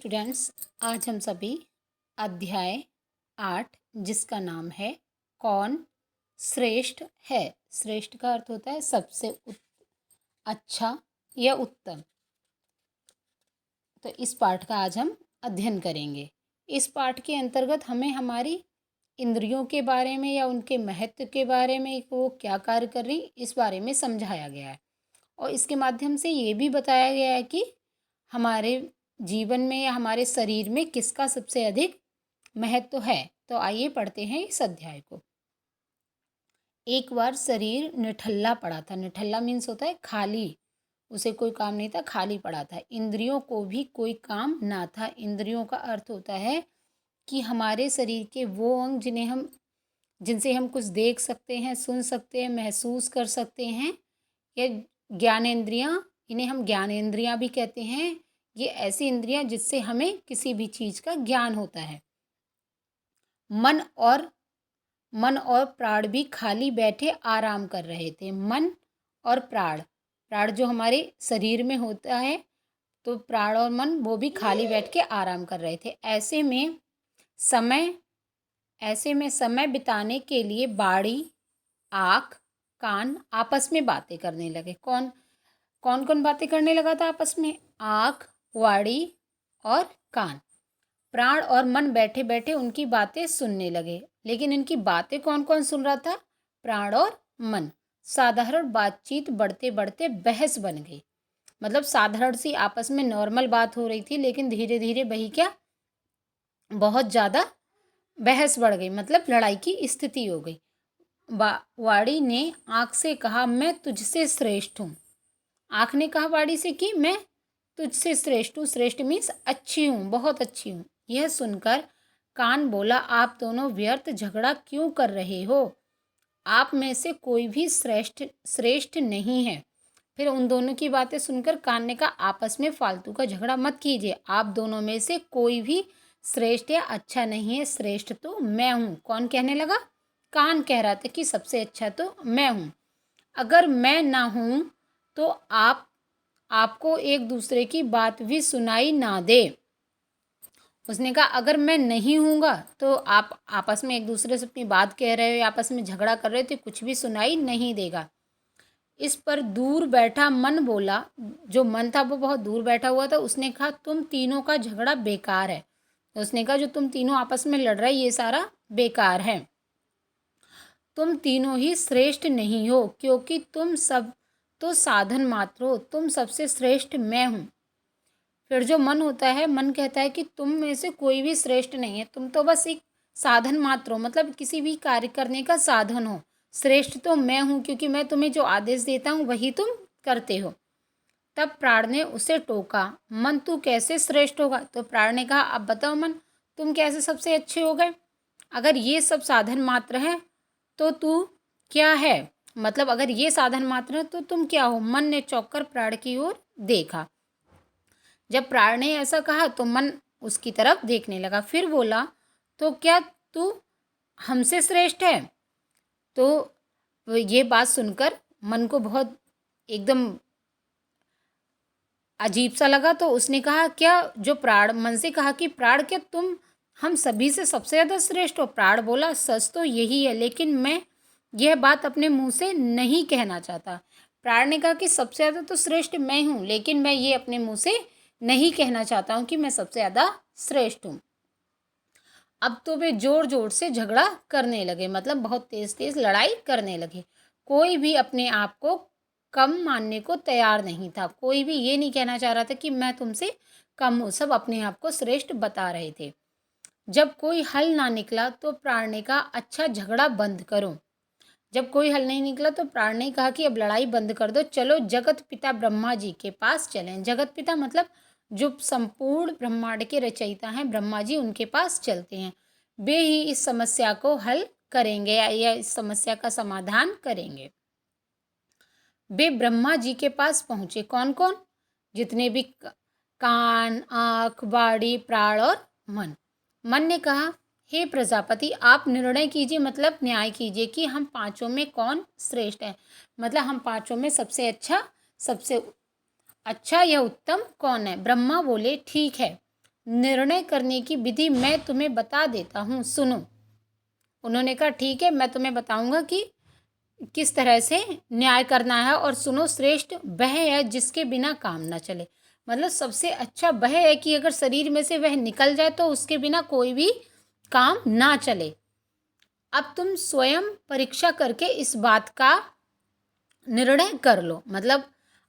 Students, आज हम सभी अध्याय 8 जिसका नाम है कौन श्रेष्ठ है। श्रेष्ठ का अर्थ होता है सबसे अच्छा या उत्तम। तो इस पाठ का आज हम अध्ययन करेंगे। इस पाठ के अंतर्गत हमें हमारी इंद्रियों के बारे में या उनके महत्व के बारे में, वो क्या कार्य कर रही, इस बारे में समझाया गया है। और इसके माध्यम से ये भी बताया गया है कि हमारे जीवन में या हमारे शरीर में किसका सबसे अधिक महत्व है। तो आइए पढ़ते हैं इस अध्याय को। एक बार शरीर निठल्ला पड़ा था। निठल्ला मीन्स होता है खाली, उसे कोई काम नहीं था, खाली पड़ा था। इंद्रियों को भी कोई काम ना था। इंद्रियों का अर्थ होता है कि हमारे शरीर के वो अंग जिनसे हम कुछ देख सकते हैं, सुन सकते हैं, महसूस कर सकते हैं। ये ज्ञानेंद्रियां, इन्हें हम ज्ञानेंद्रियां भी कहते हैं। ये ऐसी इंद्रियां जिससे हमें किसी भी चीज का ज्ञान होता है। मन और प्राण भी खाली बैठे आराम कर रहे थे। मन और प्राण जो हमारे शरीर में होता है, तो प्राण और मन वो भी खाली बैठ के आराम कर रहे थे। ऐसे में समय बिताने के लिए बाड़ी, आँख, कान आपस में बातें करने लगे। कौन कौन बातें करने लगा था आपस में? आँख, वाड़ी और कान। प्राण और मन बैठे बैठे उनकी बातें सुनने लगे। लेकिन इनकी बातें कौन कौन सुन रहा था? प्राण और मन। साधारण बातचीत बढ़ते बढ़ते बहस बन गई। मतलब साधारण सी आपस में नॉर्मल बात हो रही थी, लेकिन धीरे धीरे वही क्या, बहुत ज़्यादा बहस बढ़ गई, मतलब लड़ाई की स्थिति हो गई। वाड़ी ने आँख से कहा, मैं तुझसे श्रेष्ठ हूँ। आँख ने कहा वाड़ी से कि मैं तुझसे श्रेष्ठ हूँ। श्रेष्ठ मीन्स अच्छी हूँ, बहुत अच्छी हूँ। यह सुनकर कान बोला, आप दोनों व्यर्थ झगड़ा क्यों कर रहे हो? आप में से कोई भी श्रेष्ठ नहीं है। फिर उन दोनों की बातें सुनकर कान ने कहा, आपस में फालतू का झगड़ा मत कीजिए। आप दोनों में से कोई भी श्रेष्ठ या अच्छा नहीं है, श्रेष्ठ तो मैं हूँ। कौन कहने लगा? कान कह रहा था कि सबसे अच्छा तो मैं हूँ। अगर मैं ना हूँ तो आपको एक दूसरे की बात भी सुनाई ना दे। उसने कहा अगर मैं नहीं हूँगा तो आप आपस में एक दूसरे से अपनी बात कह रहे हो, आपस में झगड़ा कर रहे हो, तो कुछ भी सुनाई नहीं देगा। इस पर दूर बैठा मन बोला। जो मन था वो बहुत दूर बैठा हुआ था। उसने कहा तुम तीनों का झगड़ा बेकार है। उसने कहा जो तुम तीनों आपस में लड़ रहे, ये सारा बेकार है। तुम तीनों ही श्रेष्ठ नहीं हो, क्योंकि तुम सब तो साधन मात्र हो। तुम सबसे श्रेष्ठ मैं हूँ। फिर जो मन होता है, मन कहता है कि तुम में से कोई भी श्रेष्ठ नहीं है, तुम तो बस एक साधन मात्र हो, मतलब किसी भी कार्य करने का साधन हो। श्रेष्ठ तो मैं हूँ, क्योंकि मैं तुम्हें जो आदेश देता हूँ वही तुम करते हो। तब प्राण ने उसे टोका, मन तू कैसे श्रेष्ठ होगा? तो प्राण ने कहा, अब बताओ मन, तुम कैसे सबसे अच्छे हो गए? अगर ये सब साधन मात्र है तो तू क्या है? मतलब अगर ये साधन मात्र है तो तुम क्या हो? मन ने चौंक कर प्राण की ओर देखा। जब प्राण ने ऐसा कहा तो मन उसकी तरफ देखने लगा। फिर बोला, तो क्या तू हमसे श्रेष्ठ है? तो ये बात सुनकर मन को बहुत एकदम अजीब सा लगा। तो उसने कहा, क्या जो प्राण मन से कहा कि प्राण क्या तुम हम सभी से सबसे ज़्यादा श्रेष्ठ हो? प्राण बोला, सच तो यही है, लेकिन मैं यह बात अपने मुंह से नहीं कहना चाहता। प्राण ने कहा कि सबसे ज़्यादा तो श्रेष्ठ मैं हूँ, लेकिन मैं ये अपने मुंह से नहीं कहना चाहता हूँ कि मैं सबसे ज़्यादा श्रेष्ठ हूँ। अब तो वे जोर जोर से झगड़ा करने लगे, मतलब बहुत तेज तेज लड़ाई करने लगे। कोई भी अपने आप को कम मानने को तैयार नहीं था। कोई भी ये नहीं कहना चाह रहा था कि मैं तुमसे कम हूँ। सब अपने आप को श्रेष्ठ बता रहे थे। जब कोई हल ना निकला तो प्राण ने कहा, अच्छा झगड़ा बंद करो। जब कोई हल नहीं निकला तो प्राण ने कहा कि अब लड़ाई बंद कर दो, चलो जगत पिता ब्रह्मा जी के पास चलें। जगत पिता मतलब जो संपूर्ण ब्रह्मांड के रचयिता हैं, ब्रह्मा जी, उनके पास चलते हैं। वे ही इस समस्या को हल करेंगे या इस समस्या का समाधान करेंगे। वे ब्रह्मा जी के पास पहुँचे। कौन कौन? जितने भी कान, आँख, वाणी, प्राण और मन। मन ने कहा, हे प्रजापति, आप निर्णय कीजिए, मतलब न्याय कीजिए कि हम पांचों में कौन श्रेष्ठ है। मतलब हम पांचों में सबसे अच्छा या उत्तम कौन है? ब्रह्मा बोले, ठीक है, निर्णय करने की विधि मैं तुम्हें बता देता हूँ, सुनो। उन्होंने कहा ठीक है, मैं तुम्हें बताऊंगा कि किस तरह से न्याय करना है, और सुनो, श्रेष्ठ वह है जिसके बिना काम ना चले। मतलब सबसे अच्छा वह है कि अगर शरीर में से वह निकल जाए तो उसके बिना कोई भी काम ना चले। अब तुम स्वयं परीक्षा करके इस बात का निर्णय कर लो। मतलब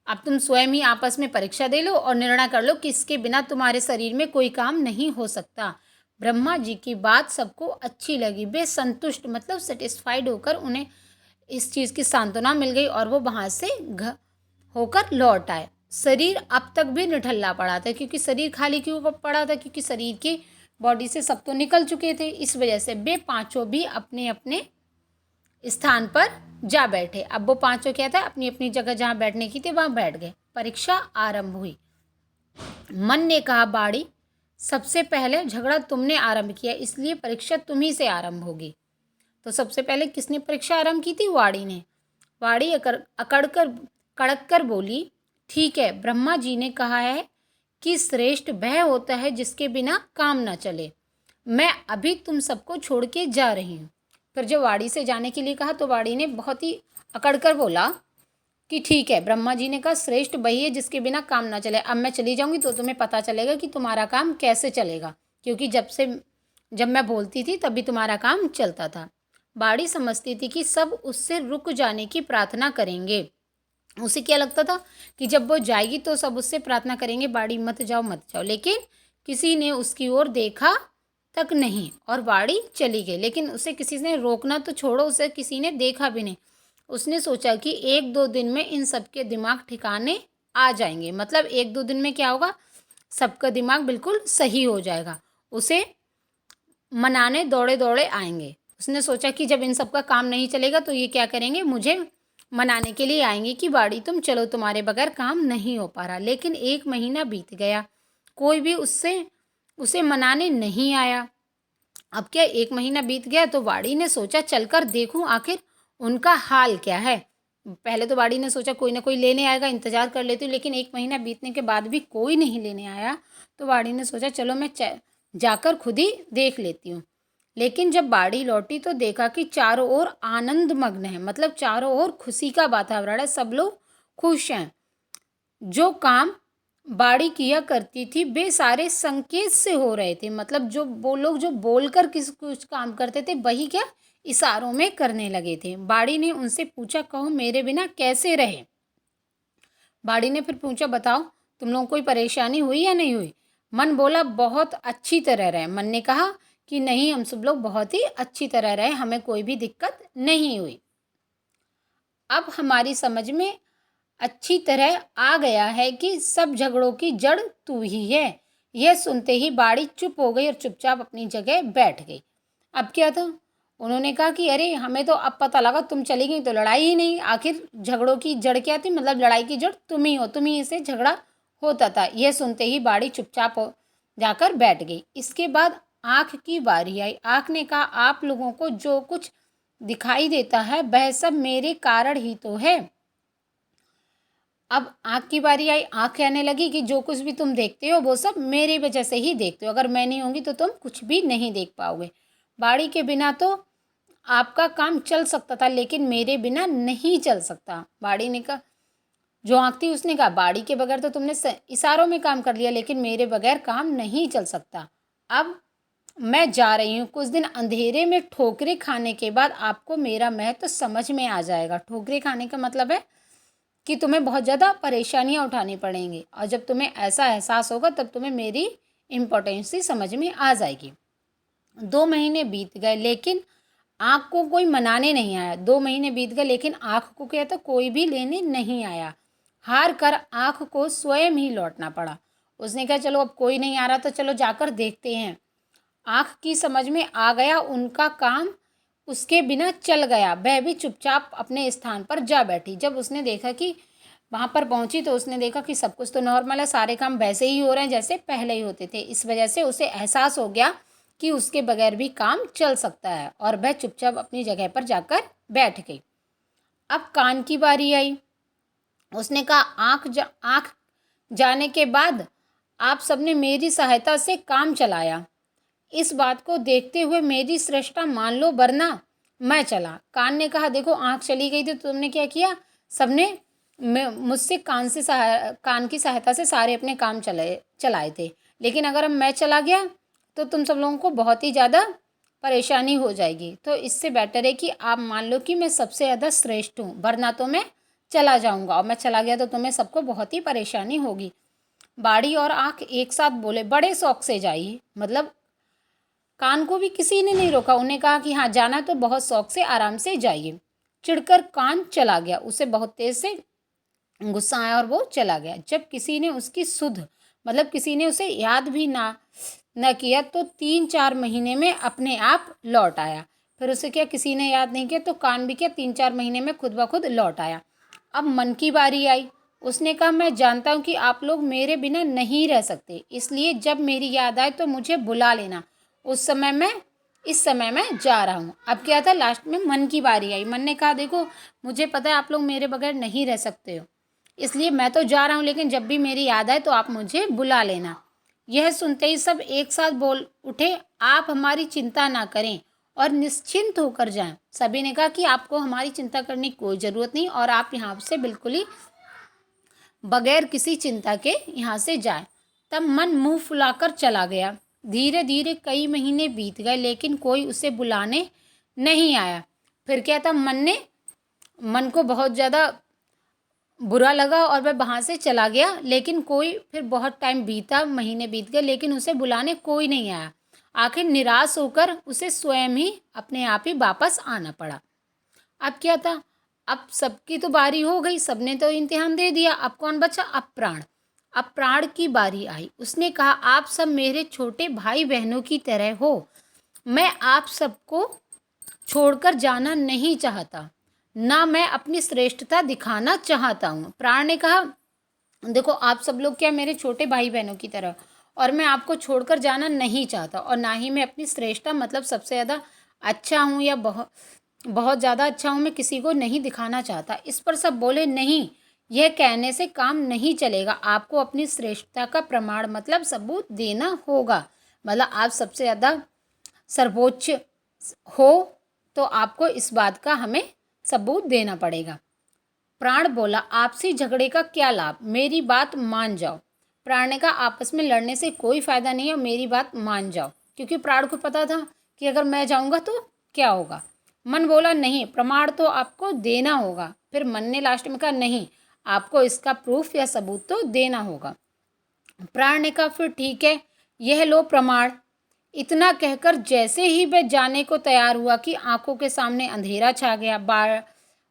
अब तुम स्वयं ही आपस में परीक्षा दे लो और निर्णय कर लो कि इसके बिना तुम्हारे शरीर में कोई काम नहीं हो सकता। ब्रह्मा जी की बात सबको अच्छी लगी। वे संतुष्ट मतलब सेटिस्फाइड होकर उन्हें इस चीज़ की सांत्वना मिल गई और वो वहाँ से होकर लौट आए। शरीर अब तक भी निठल्ला पड़ा था, क्योंकि शरीर खाली क्यों पड़ा था, क्योंकि शरीर की बॉडी से सब तो निकल चुके थे। इस वजह से वे पांचों भी अपने अपने स्थान पर जा बैठे। अब वो पांचों क्या था, अपनी अपनी जगह जहाँ बैठने की थी वहाँ बैठ गए। परीक्षा आरंभ हुई। मन ने कहा, बाड़ी, सबसे पहले झगड़ा तुमने आरंभ किया, इसलिए परीक्षा तुम्ही से आरंभ होगी। तो सबसे पहले किसने परीक्षा आरंभ की थी? वाड़ी ने। वाड़ी कड़क कर बोली, ठीक है, ब्रह्मा जी ने कहा है कि श्रेष्ठ वह होता है जिसके बिना काम न चले। मैं अभी तुम सबको छोड़ के जा रही हूँ। फिर जब वाड़ी से जाने के लिए कहा तो वाड़ी ने बहुत ही अकड़ कर बोला कि ठीक है, ब्रह्मा जी ने कहा श्रेष्ठ वही है जिसके बिना काम ना चले। अब मैं चली जाऊंगी तो तुम्हें पता चलेगा कि तुम्हारा काम कैसे चलेगा, क्योंकि जब मैं बोलती थी तभी तुम्हारा काम चलता था। बाड़ी समझती थी कि सब उससे रुक जाने की प्रार्थना करेंगे। उसे क्या लगता था कि जब वो जाएगी तो सब उससे प्रार्थना करेंगे, बाड़ी मत जाओ मत जाओ। लेकिन किसी ने उसकी ओर देखा तक नहीं और बाड़ी चली गई। लेकिन उसे किसी ने रोकना तो छोड़ो, उसे किसी ने देखा भी नहीं। उसने सोचा कि एक दो दिन में इन सबके दिमाग ठिकाने आ जाएंगे। मतलब एक दो दिन में क्या होगा, सबका दिमाग बिल्कुल सही हो जाएगा। उसे मनाने दौड़े दौड़े आएंगे। उसने सोचा कि जब इन सबका काम नहीं चलेगा तो ये क्या करेंगे, मुझे मनाने के लिए आएंगे कि बाड़ी तुम चलो, तुम्हारे बगैर काम नहीं हो पा रहा। लेकिन 1 महीना बीत गया, कोई भी उसे मनाने नहीं आया। अब क्या 1 महीना बीत गया तो वाड़ी ने सोचा चलकर देखूं आखिर उनका हाल क्या है। पहले तो वाड़ी ने सोचा कोई ना कोई लेने आएगा, इंतजार कर लेती हूँ। लेकिन 1 महीना बीतने के बाद भी कोई नहीं लेने आया तो वाड़ी ने सोचा चलो मैं जाकर खुद ही देख लेती हूँ। लेकिन जब बाड़ी लौटी तो देखा कि चारों ओर आनंद मग्न है। मतलब चारों ओर खुशी का वातावरण है, सब लोग खुश हैं। जो काम बाड़ी किया करती थी वे सारे संकेत से हो रहे थे। मतलब जो वो लोग जो बोलकर कुछ काम करते थे वही क्या इशारों में करने लगे थे। बाड़ी ने उनसे पूछा, कहो मेरे बिना कैसे रहे। बाड़ी ने फिर पूछा, बताओ तुम लोगों को कोई परेशानी हुई या नहीं हुई। मन बोला, बहुत अच्छी तरह रहे। मन ने कहा कि नहीं, हम सब लोग बहुत ही अच्छी तरह रहे, हमें कोई भी दिक्कत नहीं हुई। अब हमारी समझ में अच्छी तरह आ गया है कि सब झगड़ों की जड़ तू ही है। यह सुनते ही बाड़ी चुप हो गई और चुपचाप अपनी जगह बैठ गई। अब क्या था, उन्होंने कहा कि अरे हमें तो अब पता लगा तुम चली गई तो लड़ाई ही नहीं, आखिर झगड़ों की जड़ क्या थी। मतलब लड़ाई की जड़ तुम ही हो, तुम ही से झगड़ा होता था। यह सुनते ही बाड़ी चुपचाप हो जाकर बैठ गई। इसके बाद आँख की बारी आई। आँख ने कहा, आप लोगों को जो कुछ दिखाई देता है वह सब मेरे कारण ही तो है। अब आँख की बारी आई। आँख कहने लगी कि जो कुछ भी तुम देखते हो वो सब मेरी वजह से ही देखते हो, अगर मैं नहीं होंगी तो तुम कुछ भी नहीं देख पाओगे। बाड़ी के बिना तो आपका काम चल सकता था लेकिन मेरे बिना नहीं चल सकता। बाड़ी ने कहा, जो आँख थी उसने कहा, बाड़ी के बगैर तो तुमने इशारों में काम कर लिया लेकिन मेरे बगैर काम नहीं चल सकता। अब मैं जा रही हूँ, कुछ दिन अंधेरे में ठोकरे खाने के बाद आपको मेरा महत्व समझ में आ जाएगा। ठोकरे खाने का मतलब है कि तुम्हें बहुत ज़्यादा परेशानियां उठानी पड़ेंगी, और जब तुम्हें ऐसा एहसास होगा तब तुम्हें मेरी इम्पोर्टेंस समझ में आ जाएगी। 2 महीने बीत गए लेकिन आँख को कोई मनाने नहीं आया। 2 महीने बीत गए लेकिन आँख को क्या था, कोई भी लेने नहीं आया। हार कर आँख को स्वयं ही लौटना पड़ा। उसने कहा चलो अब कोई नहीं आ रहा तो चलो जाकर देखते हैं। आँख की समझ में आ गया उनका काम उसके बिना चल गया। वह भी चुपचाप अपने स्थान पर जा बैठी। जब उसने देखा कि वहाँ पर पहुँची तो उसने देखा कि सब कुछ तो नॉर्मल है, सारे काम वैसे ही हो रहे हैं जैसे पहले ही होते थे। इस वजह से उसे एहसास हो गया कि उसके बगैर भी काम चल सकता है और वह चुपचाप अपनी जगह पर जाकर बैठ गई। अब कान की बारी आई। उसने कहा आँख जाने के बाद आप सबने मेरी सहायता से काम चलाया। इस बात को देखते हुए मेरी श्रेष्ठता मान लो, वरना मैं चला। कान ने कहा, देखो आँख चली गई तो तुमने क्या किया, सबने मुझसे कान की सहायता से सारे अपने काम चलाए थे, लेकिन अगर अब मैं चला गया तो तुम सब लोगों को बहुत ही ज़्यादा परेशानी हो जाएगी। तो इससे बेटर है कि आप मान लो कि मैं सबसे ज़्यादा श्रेष्ठ हूँ, वरना तो मैं चला जाऊँगा, और मैं चला गया तो तुम्हें सबको बहुत ही परेशानी होगी। बाड़ी और आँख एक साथ बोले, बड़े शौक से जाइए। मतलब कान को भी किसी ने नहीं रोका, उन्हें कहा कि हाँ जाना तो बहुत शौक से आराम से जाइए। चिढ़कर कान चला गया, उसे बहुत तेज से गुस्सा आया और वो चला गया। जब किसी ने उसकी सुध मतलब किसी ने उसे याद भी न किया तो 3-4 महीने में अपने आप लौट आया। फिर उसे क्या किसी ने याद नहीं किया तो कान भी क्या 3-4 महीने में खुद ब खुद लौट आया। अब मन की बारी आई। उसने कहा, मैं जानता हूँ कि आप लोग मेरे बिना नहीं रह सकते, इसलिए जब मेरी याद आए तो मुझे बुला लेना। इस समय मैं जा रहा हूँ। अब क्या था, लास्ट में मन की बारी आई। मन ने कहा, देखो मुझे पता है आप लोग मेरे बगैर नहीं रह सकते हो, इसलिए मैं तो जा रहा हूँ, लेकिन जब भी मेरी याद आए तो आप मुझे बुला लेना। यह सुनते ही सब एक साथ बोल उठे, आप हमारी चिंता ना करें और निश्चिंत होकर जाएं। सभी ने कहा कि आपको हमारी चिंता करने की कोई ज़रूरत नहीं और आप यहाँ से बिल्कुल ही बगैर किसी चिंता के यहाँ से जाएं। तब मन मुंह फुलाकर चला गया। धीरे धीरे कई महीने बीत गए, लेकिन कोई उसे बुलाने नहीं आया। फिर क्या था, मन को बहुत ज़्यादा बुरा लगा और वह वहाँ से चला गया, लेकिन फिर बहुत टाइम बीता, महीने बीत गए, लेकिन उसे बुलाने कोई नहीं आया। आखिर निराश होकर उसे स्वयं ही अपने आप ही वापस आना पड़ा। अब क्या था, अब सबकी तो बारी हो गई, सबने तो इम्तिहान दे दिया। अब कौन बचा, अब प्राण। अब प्राण की बारी आई। उसने कहा, आप सब मेरे छोटे भाई बहनों की तरह हो, मैं आप सबको छोड़कर जाना नहीं चाहता, ना मैं अपनी श्रेष्ठता दिखाना चाहता हूँ। प्राण ने कहा, देखो आप सब लोग क्या मेरे छोटे भाई बहनों की तरह, और मैं आपको छोड़कर जाना नहीं चाहता, और ना ही मैं अपनी श्रेष्ठता मतलब सबसे ज़्यादा अच्छा हूँ या बहुत बहुत ज़्यादा अच्छा हूँ, मैं किसी को नहीं दिखाना चाहता। इस पर सब बोले, नहीं, यह कहने से काम नहीं चलेगा, आपको अपनी श्रेष्ठता का प्रमाण मतलब सबूत देना होगा। मतलब आप सबसे ज़्यादा सर्वोच्च हो तो आपको इस बात का हमें सबूत देना पड़ेगा। प्राण बोला, आपसी झगड़े का क्या लाभ, मेरी बात मान जाओ। प्राण ने कहा, आपस में लड़ने से कोई फ़ायदा नहीं है, मेरी बात मान जाओ, क्योंकि प्राण को पता था कि अगर मैं जाऊंगा तो क्या होगा। मन बोला, नहीं, प्रमाण तो आपको देना होगा। फिर मन ने लास्ट में कहा, नहीं, आपको इसका प्रूफ या सबूत तो देना होगा। प्राण ने कहा, फिर ठीक है, यह लो प्रमाण। इतना कहकर जैसे ही वह जाने को तैयार हुआ कि आंखों के सामने अंधेरा छा गया,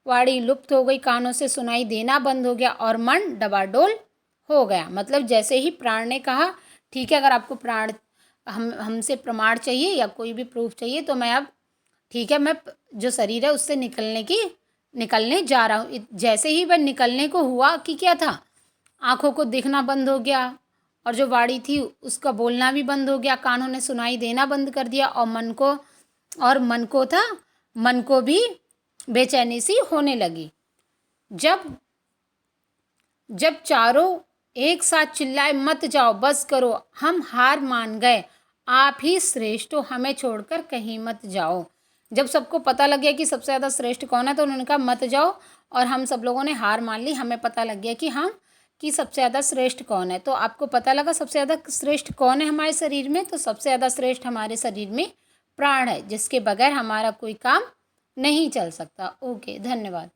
वाड़ी लुप्त हो गई, कानों से सुनाई देना बंद हो गया और मन डबाडोल हो गया। मतलब जैसे ही प्राण ने कहा, ठीक है, अगर आपको हमसे प्रमाण चाहिए या कोई भी प्रूफ चाहिए तो मैं अब ठीक है, मैं जो शरीर है उससे निकलने जा रहा हूँ। जैसे ही वह निकलने को हुआ कि क्या था, आंखों को दिखना बंद हो गया और जो वाड़ी थी उसका बोलना भी बंद हो गया, कानों ने सुनाई देना बंद कर दिया, और मन को भी बेचैनी सी होने लगी। जब चारों एक साथ चिल्लाए, मत जाओ, बस करो, हम हार मान गए, आप ही श्रेष्ठ हो, हमें छोड़कर कहीं मत जाओ। जब सबको पता लग गया कि सबसे ज़्यादा श्रेष्ठ कौन है तो उन्होंने कहा, मत जाओ, और हम सब लोगों ने हार मान ली। हमें पता लग गया कि सबसे ज़्यादा श्रेष्ठ कौन है। तो आपको पता लगा सबसे ज़्यादा श्रेष्ठ कौन है हमारे शरीर में, तो सबसे ज़्यादा श्रेष्ठ हमारे शरीर में प्राण है, जिसके बगैर हमारा कोई काम नहीं चल सकता। ओके, धन्यवाद।